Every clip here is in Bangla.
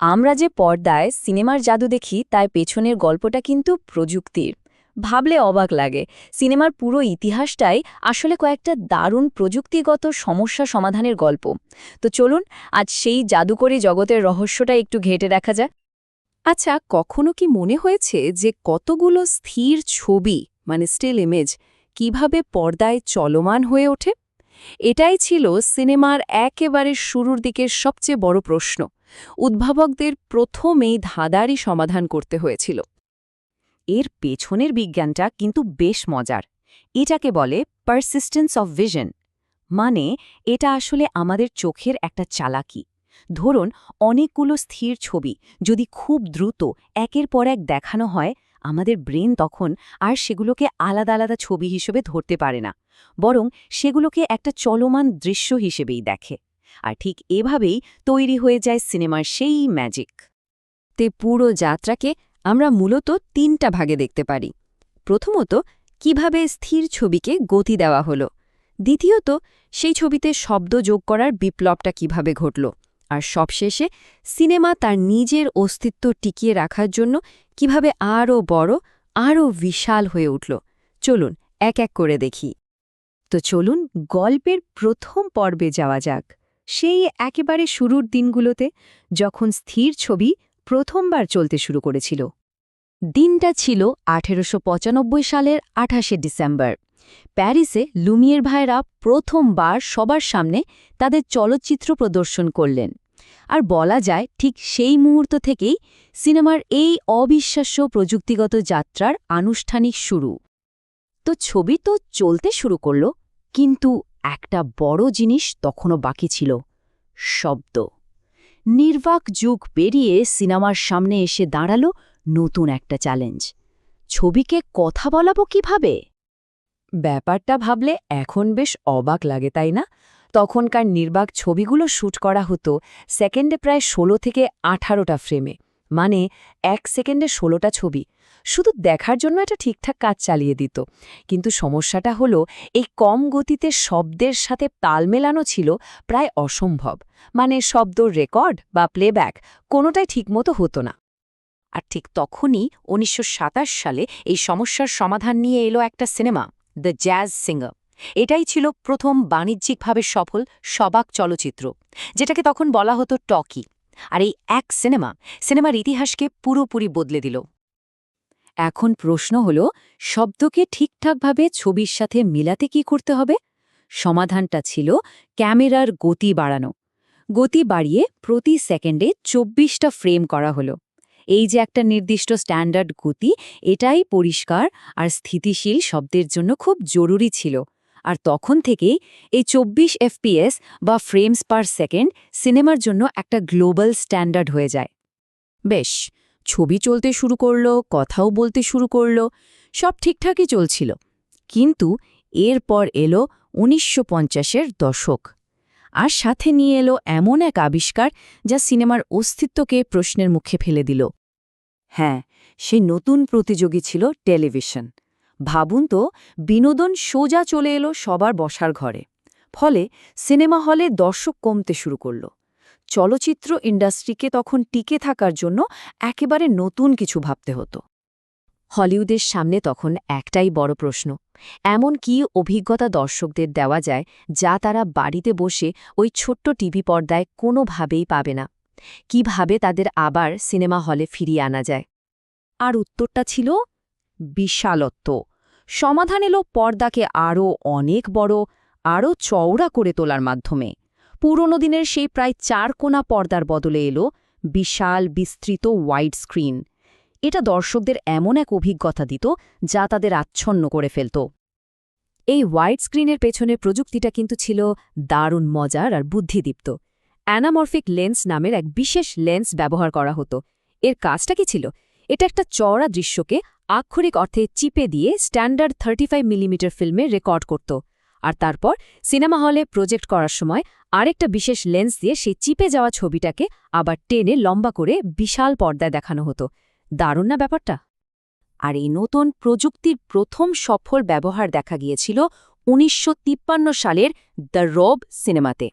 আমরা যে পর্দায় সিনেমার জাদু দেখি তার পেছনের গল্পটা কিন্তু প্রযুক্তির। ভাবলে অবাক লাগে, সিনেমার পুরো ইতিহাসটাই আসলে কয়েকটা দারুণ প্রযুক্তিগত সমস্যা সমাধানের গল্প। তো চলুন আজ সেই জাদুকরী জগতের রহস্যটা একটু ঘেঁটে দেখা যাক। আচ্ছা, কখনো কি মনে হয়েছে যে কতগুলো স্থির ছবি স্টিল ইমেজ কিভাবে পর্দায় চলমান হয়ে ওঠে? এটাই ছিল সিনেমার একেবারে শুরুর দিকের সবচেয়ে বড় প্রশ্ন। উদ্ভাবকদের প্রথম এই ধাঁধারই সমাধান করতে হয়েছিল। এর পেছনের বিজ্ঞানটা কিন্তু বেশ মজার। এটাকে বলে পারসিস্টেন্স অফ ভিশন। এটা আসলে আমাদের চোখের একটা চালাকি। ধরুন, অনেকগুলো স্থির ছবি যদি খুব দ্রুত একের পর এক দেখানো হয়, আমাদের ব্রেন তখন আর সেগুলোকে আলাদা আলাদা ছবি হিসেবে ধরতে পারে না, বরং সেগুলোকে একটা চলমান দৃশ্য হিসেবেই দেখে। আর ঠিক এভাবেই তৈরি হয়ে যায় সিনেমার সেই ম্যাজিক। পুরো যাত্রাকে আমরা মূলত তিনটা ভাগে দেখতে পারি। প্রথমত, কিভাবে স্থির ছবিকে গতি দেওয়া হলো। দ্বিতীয়ত, সেই ছবিতে শব্দ যোগ করার বিপ্লবটা কিভাবে ঘটল। আর সবশেষে, সিনেমা তার নিজের অস্তিত্ব টিকিয়ে রাখার জন্য কিভাবে আরও বড়, আরও বিশাল হয়ে উঠল। চলুন এক এক করে দেখি। তো চলুন গল্পের প্রথম পর্বে যাওয়া যাক, সেই একেবারে শুরুর দিনগুলোতে, যখন স্থির ছবি প্রথমবার চলতে শুরু করেছিল। দিনটা ছিল 1895 সালের 28শে ডিসেম্বর। প্যারিসে লুমিয়ের ভাইরা প্রথমবার সবার সামনে তাদের চলচ্চিত্র প্রদর্শন করলেন। আর বলা যায় ঠিক সেই মুহূর্ত থেকেই সিনেমার এই অবিশ্বাস্য প্রযুক্তিগত যাত্রার আনুষ্ঠানিক শুরু। তো ছবি তো চলতে শুরু করল, কিন্তু একটা বড় জিনিস তখনও বাকি ছিল: শব্দ। নির্বাক যুগ পেরিয়ে সিনেমার সামনে এসে দাঁড়ালো নতুন একটা চ্যালেঞ্জ। ছবিকে কথা বলাবো কিভাবে? ব্যাপারটা ভাবলে এখন বেশ অবাক লাগে, তাই না? তখনকার নির্বাক ছবিগুলো শ্যুট করা হতো সেকেন্ডে প্রায় 16 থেকে 18টা ফ্রেমে। 1 সেকেন্ডে 16টা ছবি। শুধু দেখার জন্য এটা ঠিকঠাক কাজ চালিয়ে দিত। কিন্তু সমস্যাটা হলো, এই কম গতিতে শব্দের সাথে তাল মেলানো ছিল প্রায় অসম্ভব। শব্দর রেকর্ড বা প্লেব্যাক কোনোটাই ঠিকমতো হতো না। আর ঠিক তখনই 1927 সালে এই সমস্যার সমাধান নিয়ে এলো একটা সিনেমা, দ্য জ্যাজ সিঙ্গার। এটাই ছিল প্রথম বাণিজ্যিকভাবে সফল সবাক চলচ্চিত্র, যেটাকে তখন বলা হতো টকি। আর এই এক সিনেমার ইতিহাসকে পুরোপুরি বদলে দিল। এখন প্রশ্ন হল, শব্দকে ঠিকঠাকভাবে ছবির সাথে মিলাতে কি করতে হবে? সমাধানটা ছিল ক্যামেরার গতি বাড়ানো। গতি বাড়িয়ে প্রতি সেকেন্ডে 24টা ফ্রেম করা হলো। এই যে একটা নির্দিষ্ট স্ট্যান্ডার্ড গতি, এটাই পরিষ্কার আর স্থিতিশীল শব্দের জন্য খুব জরুরি ছিল। আর তখন থেকেই এই 24 এফপিএস বা ফ্রেমস পার সেকেন্ড সিনেমার জন্য একটা গ্লোবাল স্ট্যান্ডার্ড হয়ে যায়। বেশ, ছবি চলতে শুরু করল, কথাও বলতে শুরু করল, সব ঠিকঠাকই চলছিল। কিন্তু এরপর এলো 1950-এর দশক। আর সাথে নিয়ে এলো এমন এক আবিষ্কার যা সিনেমার অস্তিত্বকে প্রশ্নের মুখে ফেলে দিল। হ্যাঁ, সেই নতুন প্রতিযোগী ছিল টেলিভিশন। ভাবুন তো, বিনোদন সোজা চলে এলো সবার বসার ঘরে। ফলে সিনেমা হলে দর্শক কমতে শুরু করল। চলচ্চিত্র ইন্ডাস্ট্রিকে তখন টিকে থাকার জন্য একেবারে নতুন কিছু ভাবতে হতো। হলিউডের সামনে তখন একটাই বড় প্রশ্ন: এমন কি অভিজ্ঞতা দর্শকদের দেওয়া যায় যা তারা বাড়িতে বসে ওই ছোট্ট টিভি পর্দায় কোনোভাবেই পাবে না? কিভাবে তাদের আবার সিনেমা হলে ফিরিয়ে আনা যায়? আর উত্তরটা ছিল বিশালত্ব। সমাধান এলো পর্দাকে আরও অনেক বড়, আরও চওড়া করে তোলার মাধ্যমে। পুরনো দিনের সেই প্রায় 4 কোণা পর্দার বদলে এলো বিশাল বিস্তৃত ওয়াইড স্ক্রিন। এটা দর্শকদের এমন এক অভিজ্ঞতা দিত যা তাদের আচ্ছন্ন করে ফেলত। এই ওয়াইড স্ক্রিনের পেছনের প্রযুক্তিটা কিন্তু ছিল দারুণ মজার আর বুদ্ধিদীপ্ত। অ্যানামরফিক লেন্স নামের এক বিশেষ লেন্স ব্যবহার করা হতো। এর কাজটা কি ছিল? এটা একটা চওড়া দৃশ্যকে আক্ষরিক অর্থে চিপে দিয়ে স্ট্যান্ডার্ড 35 মিলিমিটার ফিল্মে রেকর্ড করত। আর তারপর সিনেমা হলে প্রজেক্ট করার সময় আরেকটা বিশেষ লেন্স দিয়ে সেই চিপে যাওয়া ছবিটাকে আবার টেনে লম্বা করে বিশাল পর্দায় দেখানো হতো। দারুণ না ব্যাপারটা? আর এই নতুন প্রযুক্তির প্রথম সফল ব্যবহার দেখা গিয়েছিল 1953 সালের দ্য রব সিনেমাতে।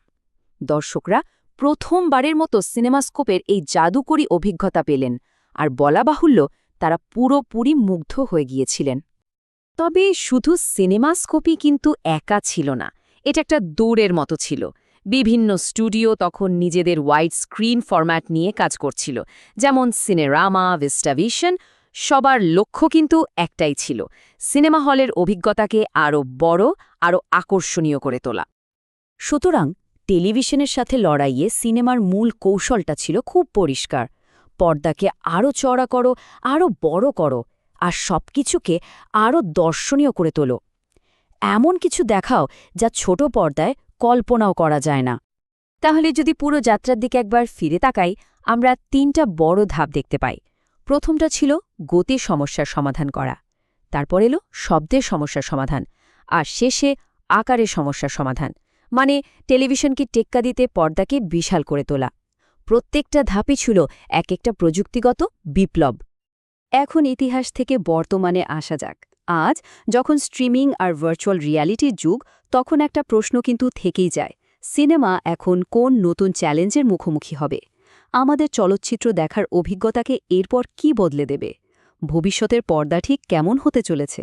দর্শকরা প্রথমবারের মতো সিনেমাস্কোপের এই জাদুকরী অভিজ্ঞতা পেলেন, আর বলা বাহুল্য তারা পুরোপুরি মুগ্ধ হয়ে গিয়েছিলেন। তবে শুধু সিনেমাস্কোপই কিন্তু একা ছিল না, এটা একটা দৌড়ের মতো ছিল। বিভিন্ন স্টুডিও তখন নিজেদের ওয়াইড স্ক্রিন ফরম্যাট নিয়ে কাজ করছিল, যেমন সিনেরামা, ভিস্টাভিশন। সবার লক্ষ্য কিন্তু একটাই ছিল, সিনেমা হলের অভিজ্ঞতাকে আরও বড়, আরও আকর্ষণীয় করে তোলা। সুতরাং টেলিভিশনের সাথে লড়াইয়ে সিনেমার মূল কৌশলটা ছিল খুব পরিষ্কার: পর্দাকে আরও চড়া করো, আরও বড় করো, আর সবকিছুকে আরও দর্শনীয় করে তোলো। এমন কিছু দেখাও যা ছোট পর্দায় কল্পনাও করা যায় না। তাহলে যদি পুরো যাত্রার দিকে একবার ফিরে তাকাই, আমরা 3টা বড় ধাপ দেখতে পাই। প্রথমটা ছিল গতির সমস্যার সমাধান করা, তারপর এলো শব্দের সমস্যার সমাধান, আর শেষে আকারের সমস্যার সমাধান, মানে টেলিভিশনকে টেক্কা দিতে পর্দাকে বিশাল করে তোলা। প্রত্যেকটা ধাপই ছিল এক একটা প্রযুক্তিগত বিপ্লব। এখন ইতিহাস থেকে বর্তমানে আসা যাক। আজ যখন স্ট্রিমিং আর ভার্চুয়াল রিয়ালিটির যুগ, তখন একটা প্রশ্ন কিন্তু থেকেই যায়: সিনেমা এখন কোন নতুন চ্যালেঞ্জের মুখোমুখি হবে? আমাদের চলচ্চিত্র দেখার অভিজ্ঞতাকে এরপর কি বদলে দেবে? ভবিষ্যতের পর্দা ঠিক কেমন হতে চলেছে?